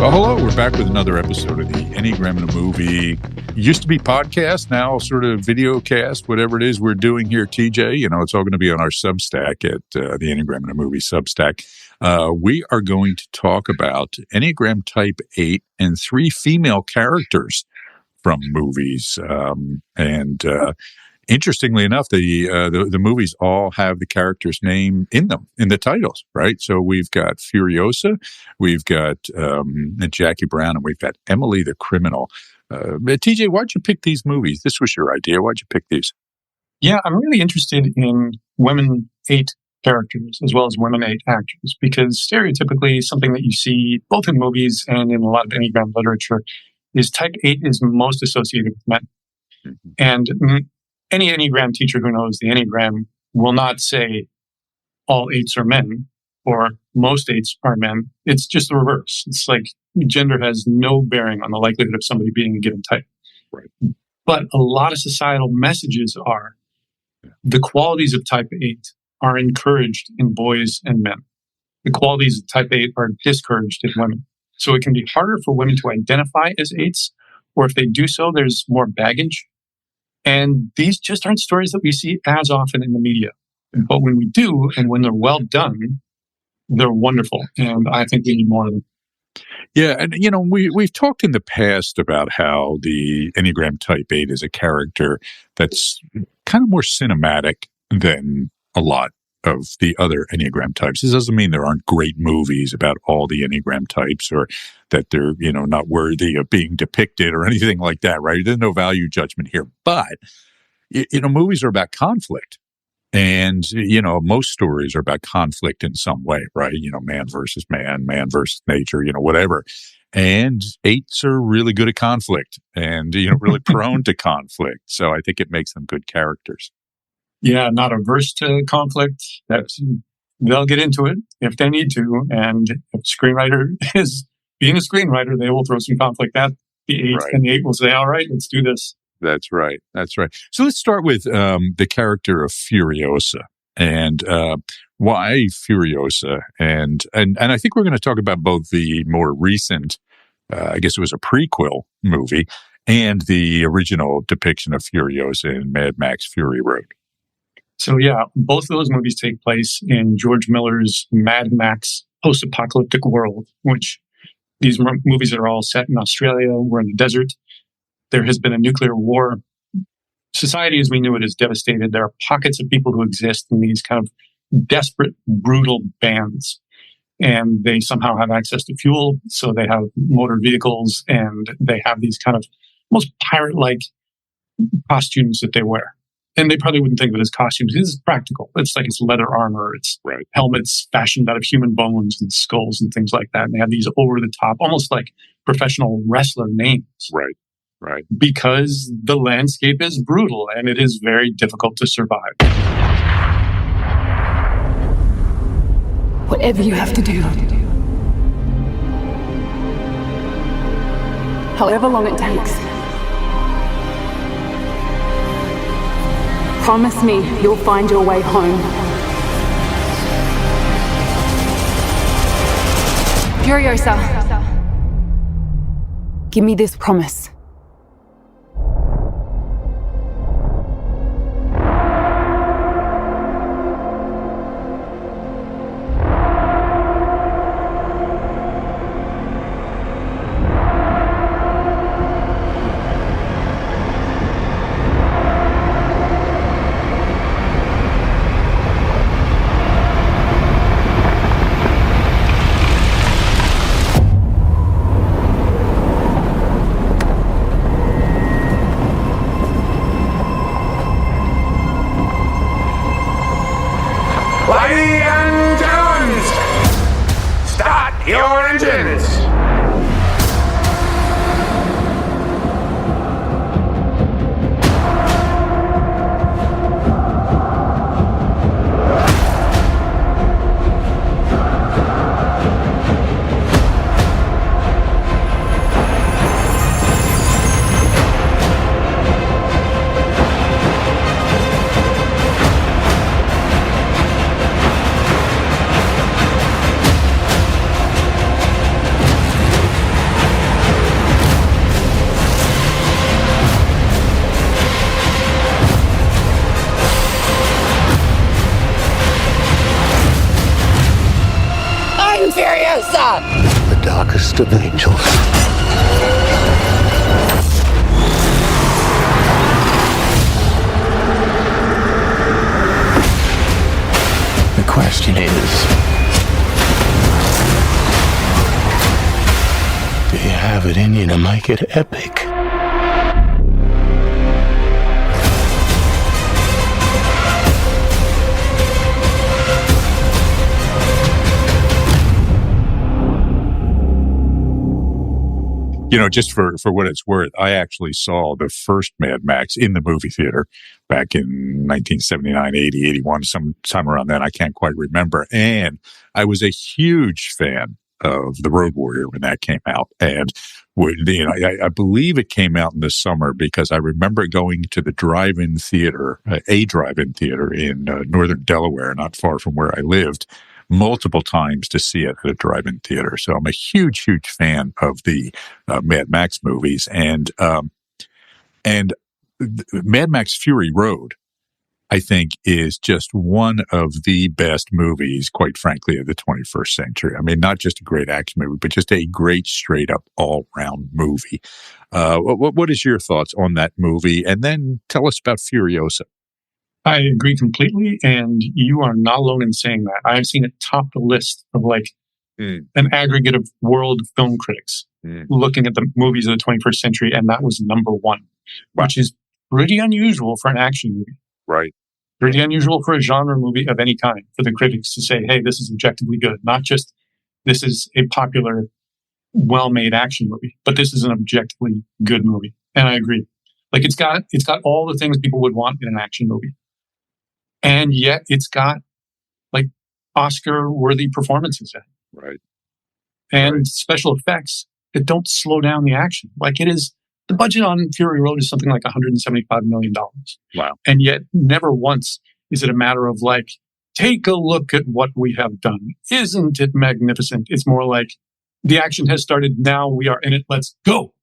Well, hello. We're back with another episode of the Enneagram in a Movie. Used to be podcast, now sort of video cast, whatever it is we're doing here, TJ. You know, it's all going to be on our Substack at the Enneagram in a Movie Substack. We are going to talk about Enneagram Type 8 and 3 female characters from movies. Interestingly enough, the movies all have the character's name in them, in the titles, right? So we've got Furiosa, we've got Jackie Brown, and we've got Emily the Criminal. TJ, why'd you pick these movies? This was your idea. Why'd you pick these? Yeah, I'm really interested in women 8 characters as well as women 8 actors, because stereotypically something that you see both in movies and in a lot of Enneagram literature is type 8 is most associated with men. Mm-hmm. And any Enneagram teacher who knows the Enneagram will not say all 8s are men or most 8s are men. It's just the reverse. It's like gender has no bearing on the likelihood of somebody being a given type. Right. But a lot of societal messages are the qualities of type 8 are encouraged in boys and men. The qualities of type 8 are discouraged in women. So it can be harder for women to identify as 8s, or if they do so, there's more baggage. And these just aren't stories that we see as often in the media. But when we do, and when they're well done, they're wonderful. And I think we need more of them. Yeah, and you know, we've talked in the past about how the Enneagram Type 8 is a character that's kind of more cinematic than a lot of the other Enneagram types. This doesn't mean there aren't great movies about all the Enneagram types or that they're, you know, not worthy of being depicted or anything like that, right? There's no value judgment here. But, you know, movies are about conflict. And, you know, most stories are about conflict in some way, right? You know, man versus nature, you know, whatever. And 8s are really good at conflict and, you know, really prone to conflict. So I think it makes them good characters. Yeah, not averse to conflict. They'll get into it if they need to. And if a screenwriter is being a screenwriter, they will throw some conflict at the 8. Right. And the 8 will say, all right, let's do this. That's right. That's right. So let's start with the character of Furiosa and why Furiosa. And I think we're going to talk about both the more recent, I guess it was a prequel movie, and the original depiction of Furiosa in Mad Max Fury Road. So yeah, both of those movies take place in George Miller's Mad Max post-apocalyptic world, which these movies are all set in Australia. We're in the desert. There has been a nuclear war. Society as we knew it is devastated. There are pockets of people who exist in these kind of desperate, brutal bands. And they somehow have access to fuel, so they have motor vehicles, and they have these kind of almost pirate-like costumes that they wear. And they probably wouldn't think of it as costumes. This is practical. It's like it's leather armor. It's helmets fashioned out of human bones and skulls and things like that. And they have these over-the-top, almost like professional wrestler names. Right, right. Because the landscape is brutal and it is very difficult to survive. Whatever you have to do. However long it takes. Promise me you'll find your way home. Furiosa. Give me this promise. Furiosa! The darkest of angels. The question is, do you have it in you to make it epic? Just for what it's worth, I actually saw the first Mad Max in the movie theater back in 1979, 80, 81, sometime around then. I can't quite remember. And I was a huge fan of The Road Warrior when that came out. And I believe it came out in the summer because I remember going to the drive-in theater, a drive-in theater in northern Delaware, not far from where I lived, multiple times to see it at a drive-in theater. So I'm a huge, huge fan of the Mad Max movies. And Mad Max Fury Road, I think, is just one of the best movies, quite frankly, of the 21st century. I mean, not just a great action movie, but just a great straight-up all-round movie. What is your thoughts on that movie? And then tell us about Furiosa. I agree completely, and you are not alone in saying that. I've seen it top the list of an aggregate of world film critics looking at the movies of the 21st century, and that was number one, which is pretty unusual for an action movie. Right. Pretty unusual for a genre movie of any kind, for the critics to say, hey, this is objectively good. Not just this is a popular, well-made action movie, but this is an objectively good movie. And I agree. It's got all the things people would want in an action movie. And yet it's got Oscar-worthy performances in it. Right. And special effects that don't slow down the action. The budget on Fury Road is something like $175 million. Wow. And yet never once is it a matter of take a look at what we have done. Isn't it magnificent? It's more like the action has started. Now we are in it. Let's go.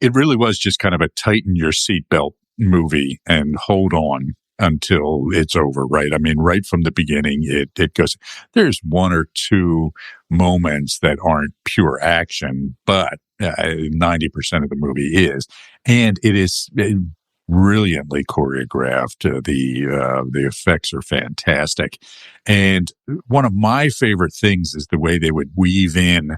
It really was just kind of a tighten your seatbelt movie and hold on until it's over, right? I mean, right from the beginning, it goes, there's one or two moments that aren't pure action, but 90% of the movie is. And it is brilliantly choreographed. The effects are fantastic. And one of my favorite things is the way they would weave in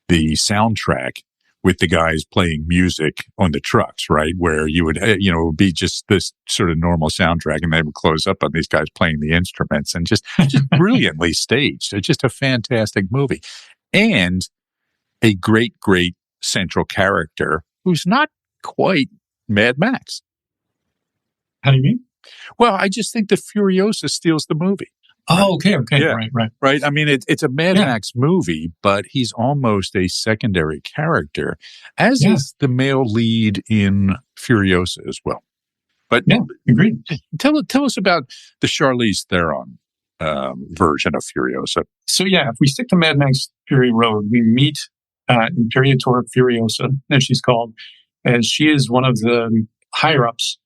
the soundtrack with the guys playing music on the trucks, right? Where you would, it would be just this sort of normal soundtrack and they would close up on these guys playing the instruments and just brilliantly staged. It's just a fantastic movie. And a great, great central character who's not quite Mad Max. How do you mean? Well, I just think that Furiosa steals the movie. Oh, okay. Yeah. Right. I mean, it's a Mad Max movie, but he's almost a secondary character, as is the male lead in Furiosa as well. But agreed. Tell us about the Charlize Theron version of Furiosa. So if we stick to Mad Max Fury Road, we meet Imperator Furiosa, as she's called, as she is one of the higher-ups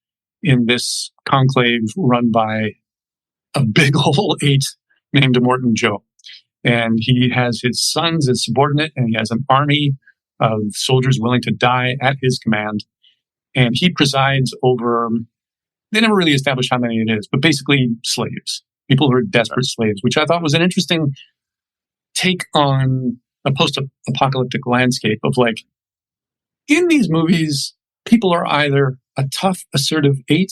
in this conclave run by a big old 8 named Immortan Joe. And he has his sons as subordinate, and he has an army of soldiers willing to die at his command. And he presides over, they never really establish how many it is, but basically slaves, people who are desperate slaves, which I thought was an interesting take on a post-apocalyptic landscape of in these movies, people are either a tough, assertive 8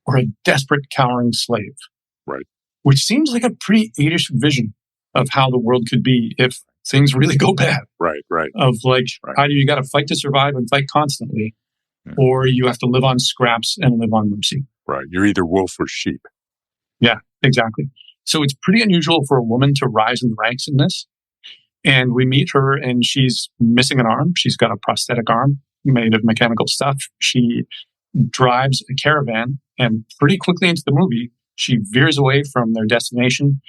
or a desperate, cowering slave. Right. Which seems like a pretty 8-ish vision of how the world could be if things really go bad. Right. Of either you got to fight to survive and fight constantly, or you have to live on scraps and live on mercy. Right. You're either wolf or sheep. Yeah, exactly. So it's pretty unusual for a woman to rise in the ranks in this. And we meet her and she's missing an arm. She's got a prosthetic arm made of mechanical stuff. She drives a caravan, and pretty quickly into the movie, she veers away from their destination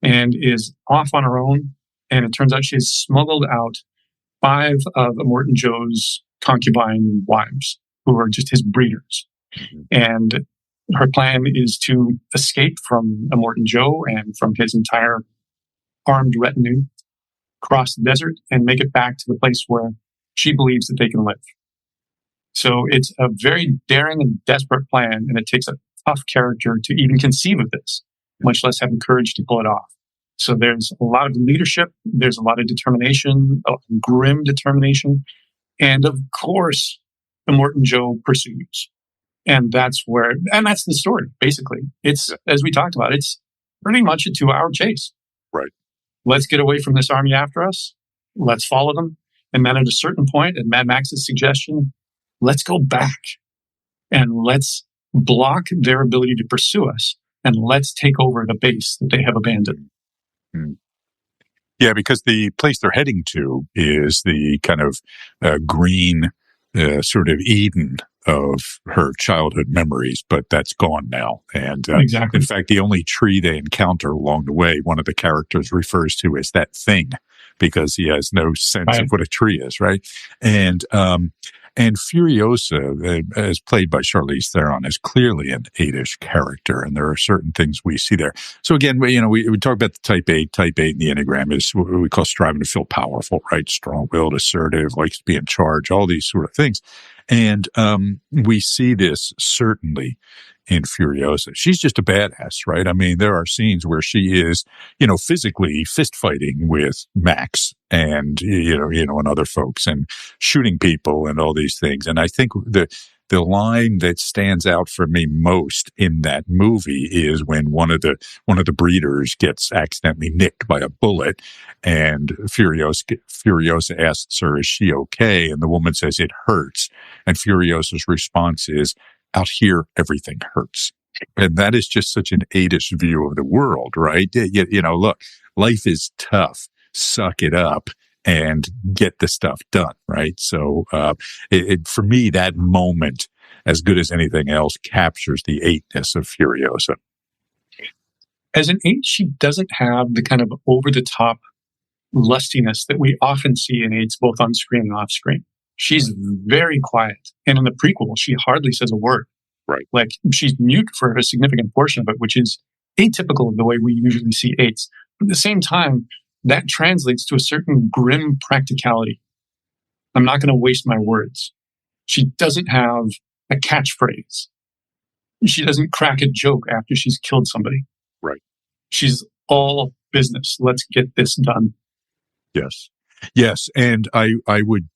and is off on her own. And it turns out she's smuggled out 5 of Immortan Joe's concubine wives, who are just his breeders. And her plan is to escape from Immortan Joe and from his entire armed retinue cross the desert and make it back to the place where she believes that they can live. So it's a very daring and desperate plan, and it takes a tough character to even conceive of this, much less have the courage to pull it off. So there's a lot of leadership, there's a lot of determination, grim determination, and of course, Immortan Joe pursues. And that's the story, basically. It's, as we talked about, it's pretty much a 2-hour chase. Right. Let's get away from this army after us. Let's follow them. And then at a certain point, at Mad Max's suggestion, let's go back and let's block their ability to pursue us. And let's take over the base that they have abandoned. Mm. Yeah, because the place they're heading to is the kind of green sort of Eden of her childhood memories, but that's gone now. And exactly. In fact, the only tree they encounter along the way, one of the characters refers to as that thing, because he has no sense of what a tree is, right? And Furiosa, as played by Charlize Theron, is clearly an 8-ish character, and there are certain things we see there. So again, we talk about the Type 8. Type 8 in the Enneagram is what we call striving to feel powerful, right? Strong-willed, assertive, likes to be in charge, all these sort of things. And we see this certainly in Furiosa. She's just a badass, right? I mean, there are scenes where she is, physically fist fighting with Max and, and other folks and shooting people and all these things. And I think the line that stands out for me most in that movie is when one of the breeders gets accidentally nicked by a bullet, and Furiosa asks her, "Is she okay?" And the woman says, "It hurts." And Furiosa's response is, "Out here, everything hurts." And that is just such an 8-ish view of the world, right? Look, life is tough. Suck it up and get the stuff done, right? So for me, that moment, as good as anything else, captures the 8-ness of Furiosa. As an 8, she doesn't have the kind of over-the-top lustiness that we often see in 8s, both on screen and off screen. She's very quiet. And in the prequel, she hardly says a word. Right. Like, she's mute for a significant portion of it, which is atypical of the way we usually see 8s. But at the same time, that translates to a certain grim practicality. I'm not going to waste my words. She doesn't have a catchphrase. She doesn't crack a joke after she's killed somebody. Right. She's all business. Let's get this done. Yes. Yes. And I would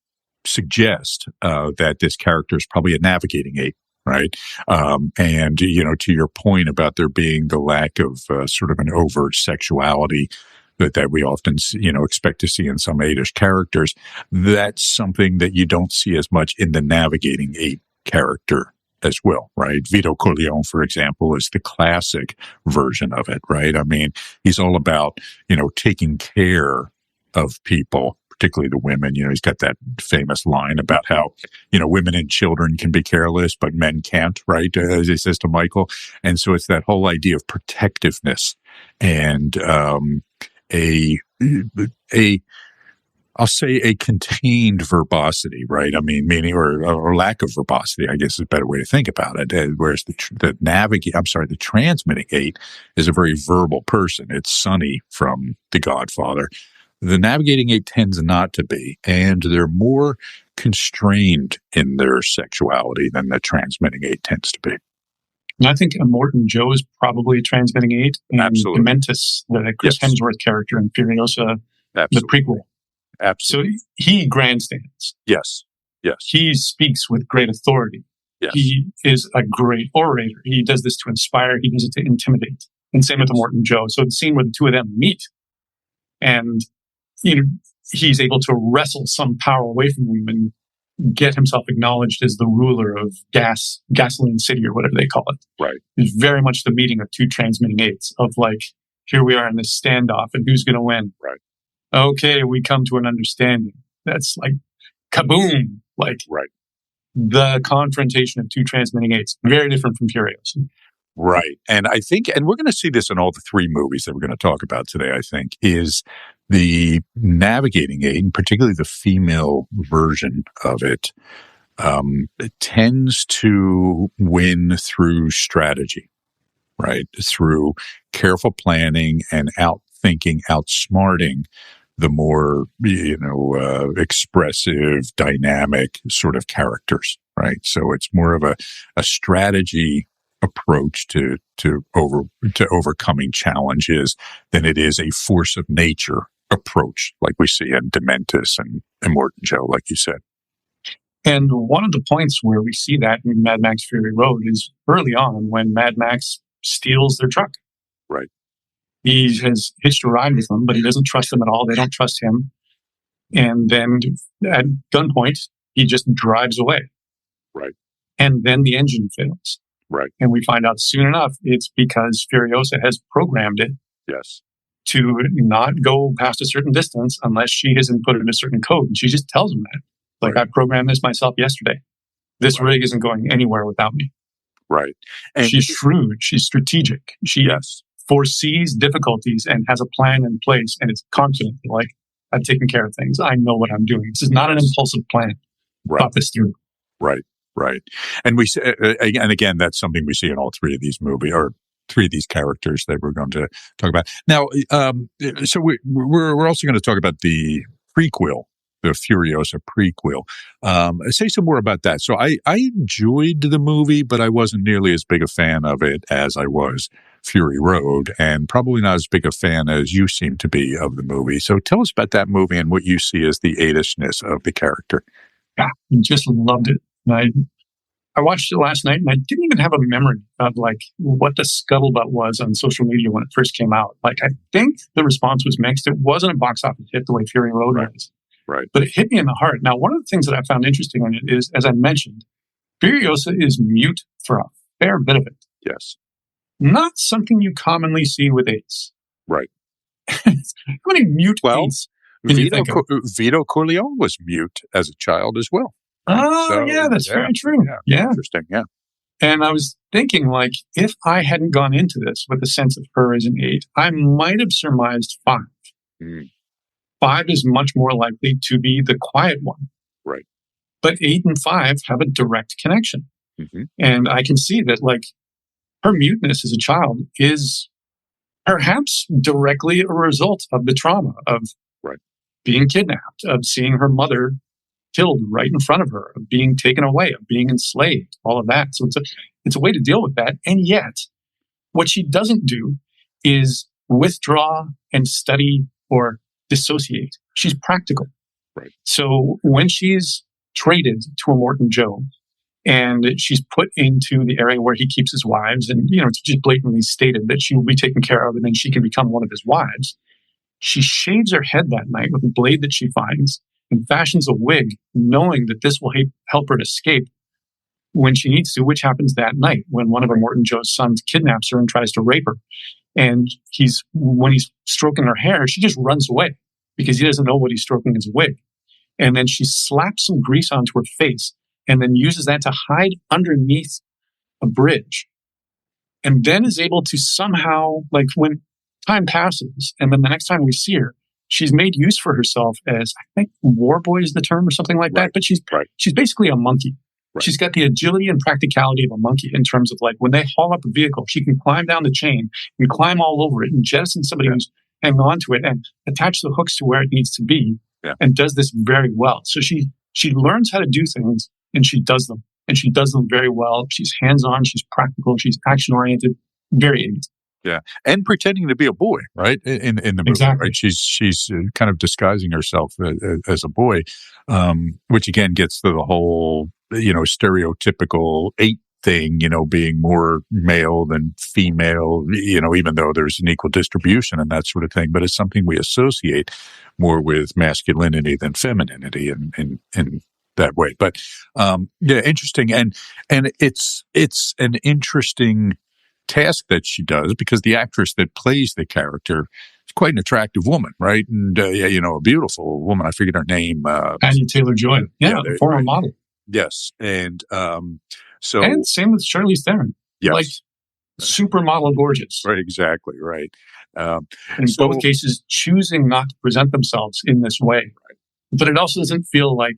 suggest that this character is probably a navigating 8. Right. And, to your point about there being the lack of sort of an overt sexuality that we often, expect to see in some 8-ish characters, that's something that you don't see as much in the navigating 8 character as well, right? Vito Corleone, for example, is the classic version of it, right? I mean, he's all about, taking care of people, particularly the women. He's got that famous line about how, women and children can be careless, but men can't, right? As he says to Michael. And so it's that whole idea of protectiveness and I'll say a contained verbosity, right? I mean, meaning, or lack of verbosity, I guess is a better way to think about it. Whereas the transmitting 8 is a very verbal person. It's Sonny from The Godfather. The navigating 8 tends not to be, and they're more constrained in their sexuality than the transmitting 8 tends to be. And I think Immortan Joe is probably a transmitting 8. And Absolutely. Dementus, the Chris Hemsworth character in Furiosa, the prequel. Absolutely. So he grandstands. Yes. Yes. He speaks with great authority. Yes. He is a great orator. He does this to inspire. He does it to intimidate. And same with Immortan Joe. So the scene where the two of them meet and, he's able to wrestle some power away from him and get himself acknowledged as the ruler of Gasoline City or whatever they call it. Right. It's very much the meeting of two transmitting 8s of like, here we are in this standoff and who's going to win? Right. Okay, we come to an understanding. That's like kaboom. Like the confrontation of two transmitting 8s. Very different from Furiosa. Right. And I think, and we're going to see this in all the 3 movies that we're going to talk about today, I think, is the navigating 8, and particularly the female version of it, tends to win through strategy, right? Through careful planning and outthinking, outsmarting the more, expressive, dynamic sort of characters, right? So it's more of a strategy approach to overcoming challenges than it is a force of nature approach, like we see in Dementis and Immortan Joe, like you said. And one of the points where we see that in Mad Max Fury Road is early on when Mad Max steals their truck. Right. He has hitched a ride with them, but he doesn't trust them at all. They don't trust him. And then at gunpoint, he just drives away. Right. And then the engine fails. Right. And we find out soon enough it's because Furiosa has programmed it Yes. to not go past a certain distance unless she has inputted a certain code. And she just tells him that. Like, Right. I programmed this myself yesterday. This rig isn't going anywhere without me. Right. And She's shrewd. She's strategic. She yes. foresees difficulties and has a plan in place, and it's confident. Like, I've taken care of things. I know what I'm doing. This is not an impulsive plan. Right. Thought this through. Right. Right. And we and again, that's something we see in all three of these movies, or three of these characters that we're going to talk about now. So we're also going to talk about the prequel, the Furiosa prequel. Say some more about that. So I enjoyed the movie, but I wasn't nearly as big a fan of it as I was Fury Road, and probably not as big a fan as you seem to be of the movie. So tell us about that movie and what you see as the Adishness of the character. Yeah, I just loved it. And I watched it last night, and I didn't even have a memory of like what the scuttlebutt was on social media when it first came out. Like, I think the response was mixed. It wasn't a box office hit the way Fury Road was. Right. But it hit me in the heart. Now, one of the things that I found interesting in it is, as I mentioned, Furiosa is mute for a fair bit of it. Yes. Not something you commonly see with Ace. Right. How many mute Ace can you think of? Vito Corleone was mute as a child as well. Oh, So, yeah, that's very true. Yeah. Interesting. Yeah. And I was thinking, like, if I hadn't gone into this with a sense of her as an 8, I might have surmised 5. Mm. 5 is much more likely to be the quiet one. Right. But 8 and 5 have a direct connection. Mm-hmm. And I can see that, like, her muteness as a child is perhaps directly a result of the trauma of right. being kidnapped, of seeing her mother killed right in front of her, of being taken away, of being enslaved, all of that. So it's a way to deal with that. And yet, what she doesn't do is withdraw and study or dissociate. She's practical. Right. So when she's traded to Immortan Joe and she's put into the area where he keeps his wives, and it's just blatantly stated that she will be taken care of and then she can become one of his wives, she shaves her head that night with a blade that she finds and fashions a wig, knowing that this will help her escape when she needs to, which happens that night when one of Immortan Joe's sons kidnaps her and tries to rape her. And when he's stroking her hair, she just runs away because he doesn't know what he's stroking as a wig. And then she slaps some grease onto her face and then uses that to hide underneath a bridge. And then is able to somehow, like, when time passes and then the next time we see her, she's made use for herself as, I think, war boy is the term or something like that. But she's basically a monkey. Right. She's got the agility and practicality of a monkey in terms of, like, when they haul up a vehicle, she can climb down the chain and climb all over it and jettison somebody who's hanging onto it and attach the hooks to where it needs to be, and does this very well. So she learns how to do things and she does them, and she does them very well. She's hands-on, she's practical, she's action-oriented, very 8. Yeah, and pretending to be a boy, right? In the movie, exactly. Right? She's kind of disguising herself as a boy, which again gets to the whole stereotypical 8 thing, being more male than female, even though there's an equal distribution and that sort of thing. But it's something we associate more with masculinity than femininity in that way. But interesting, and it's an interesting task that she does, because the actress that plays the character is quite an attractive woman, right? And a beautiful woman. I forget her name. Anya Taylor-Joy, former model. Yes, and and same with Charlize Theron. Yes. Like, supermodel gorgeous. Right, exactly, right. In both cases, choosing not to present themselves in this way. Right. But it also doesn't feel like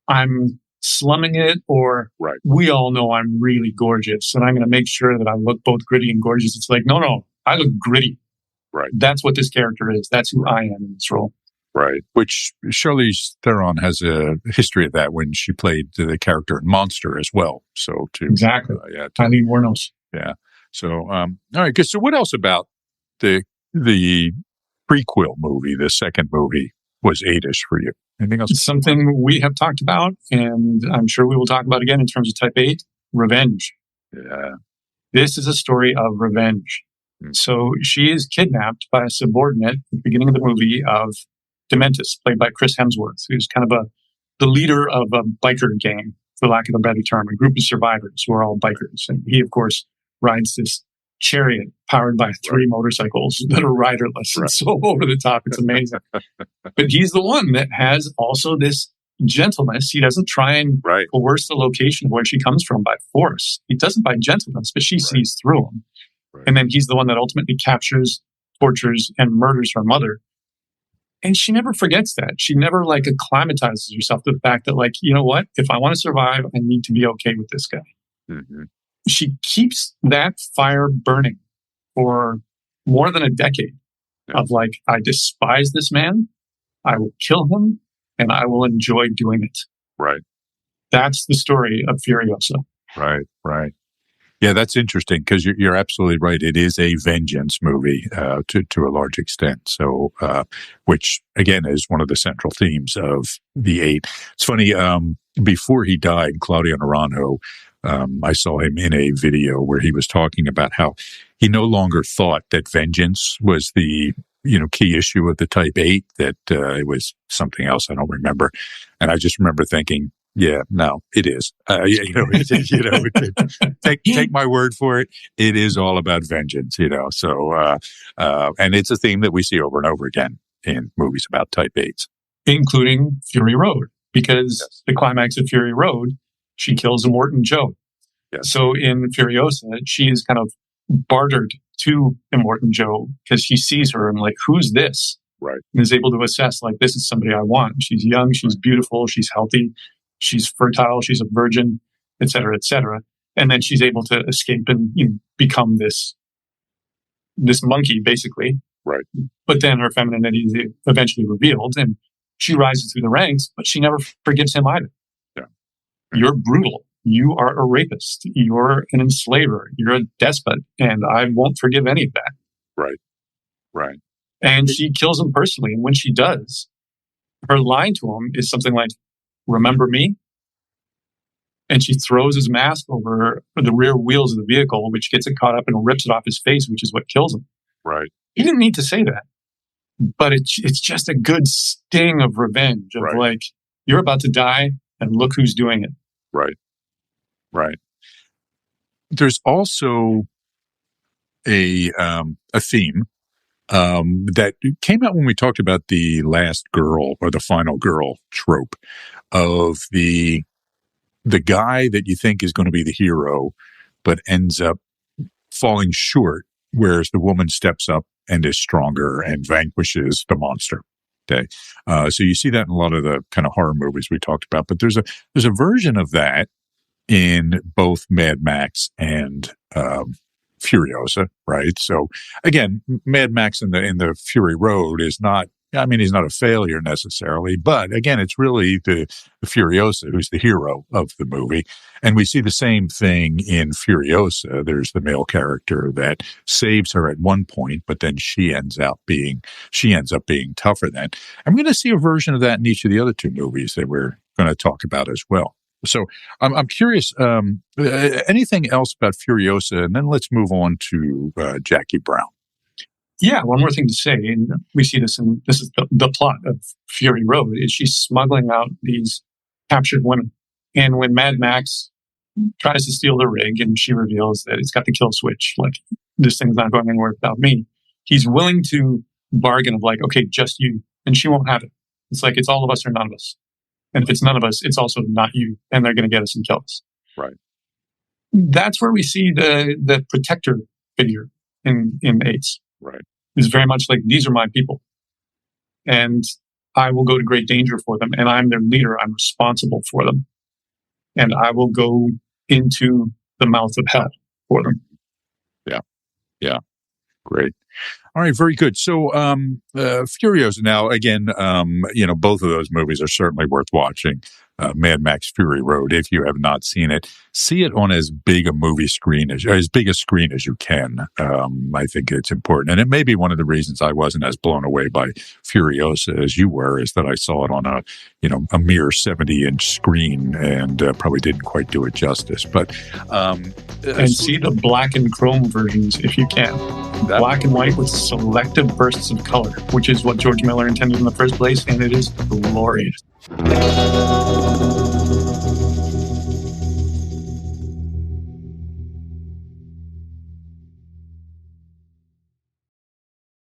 I'm slumming it, or we all know I'm really gorgeous and I'm going to make sure that I look both gritty and gorgeous. It's like, no, I look gritty. Right. That's what this character is. That's who I am in this role. Right. Which Charlize Theron has a history of that when she played the character in Monster as well. So Exactly. Eileen Wuornos. Yeah. So, all right. Good. So what else about the prequel movie, the second movie, was 8-ish for you? Anything else? It's something we have talked about, and I'm sure we will talk about again in terms of Type 8, revenge. Yeah. This is a story of revenge. So she is kidnapped by a subordinate at the beginning of the movie of Dementis, played by Chris Hemsworth, who's kind of the leader of a biker gang, for lack of a better term, a group of survivors who are all bikers. And he, of course, rides this chariot powered by 3 motorcycles that are riderless. It's so over the top. It's amazing. But he's the one that has also this gentleness. He doesn't try and coerce the location of where she comes from by force. He does it by gentleness, but she sees through him. And then he's the one that ultimately captures, tortures, and murders her mother. And she never forgets that. She never acclimatizes herself to the fact that, you know what? If I want to survive, I need to be okay with this guy. Mm-hmm. She keeps that fire burning for more than a decade of I despise this man. I will kill him and I will enjoy doing it. Right. That's the story of Furiosa. Right. Right. Yeah, that's interesting because you're absolutely right. It is a vengeance movie to a large extent. So, which again is one of the central themes of the 8. It's funny. Before he died, Claudio Naranjo, I saw him in a video where he was talking about how he no longer thought that vengeance was the key issue of the Type 8. That it was something else. I don't remember, and I just remember thinking, yeah, no, it is. Take my word for it. It is all about vengeance, So, and it's a theme that we see over and over again in movies about Type 8s, including Fury Road, because the climax of Fury Road, she kills Immortan Joe. Yes. So in Furiosa, she is kind of bartered to Immortan Joe because he sees her and who's this? Right. And is able to assess this is somebody I want. She's young, she's beautiful, she's healthy. She's fertile, she's a virgin, et cetera, et cetera. And then she's able to escape and become this monkey, basically. Right. But then her femininity is eventually revealed, and she rises through the ranks, but she never forgives him either. Yeah. You're brutal. You are a rapist. You're an enslaver. You're a despot, and I won't forgive any of that. Right. Right. And she kills him personally. And when she does, her line to him is something like, "Remember me?" And she throws his mask over the rear wheels of the vehicle, which gets it caught up and rips it off his face, which is what kills him. Right. He didn't need to say that, but it's just a good sting of revenge of you're about to die and look who's doing it. Right. Right. There's also a theme that came out when we talked about the last girl or the final girl trope of the guy that you think is going to be the hero, but ends up falling short, whereas the woman steps up and is stronger and vanquishes the monster. Okay. So you see that in a lot of the kind of horror movies we talked about, but there's a version of that in both Mad Max and Furiosa, right? So again, Mad Max in the Fury Road is not, he's not a failure necessarily, but again, it's really the Furiosa who's the hero of the movie. And we see the same thing in Furiosa. There's the male character that saves her at one point, but then she ends up being tougher then. I'm going to see a version of that in each of the other 2 movies that we're going to talk about as well. So I'm curious, anything else about Furiosa? And then let's move on to Jackie Brown. Yeah, one more thing to say, and we see this this is the plot of Fury Road, is she's smuggling out these captured women. And when Mad Max tries to steal the rig and she reveals that it's got the kill switch, this thing's not going anywhere without me, he's willing to bargain of okay, just you, and she won't have it. It's it's all of us or none of us. And if it's none of us, it's also not you, and they're going to get us and kill us. Right. That's where we see the protector figure in 8s. Right. It's very much these are my people, and I will go to great danger for them, and I'm their leader. I'm responsible for them, and I will go into the mouth of hell for them. Yeah. Yeah. great. All right, very good. So, Furiosa. Now, again, both of those movies are certainly worth watching. Mad Max Fury Road. If you have not seen it, see it on as big a movie screen as big a screen as you can. I think it's important, and it may be one of the reasons I wasn't as blown away by Furiosa as you were, is that I saw it on a mere 70-inch screen and probably didn't quite do it justice. But and see the black and chrome versions if you can. Black and white with selective bursts of color, which is what George Miller intended in the first place, and it is glorious.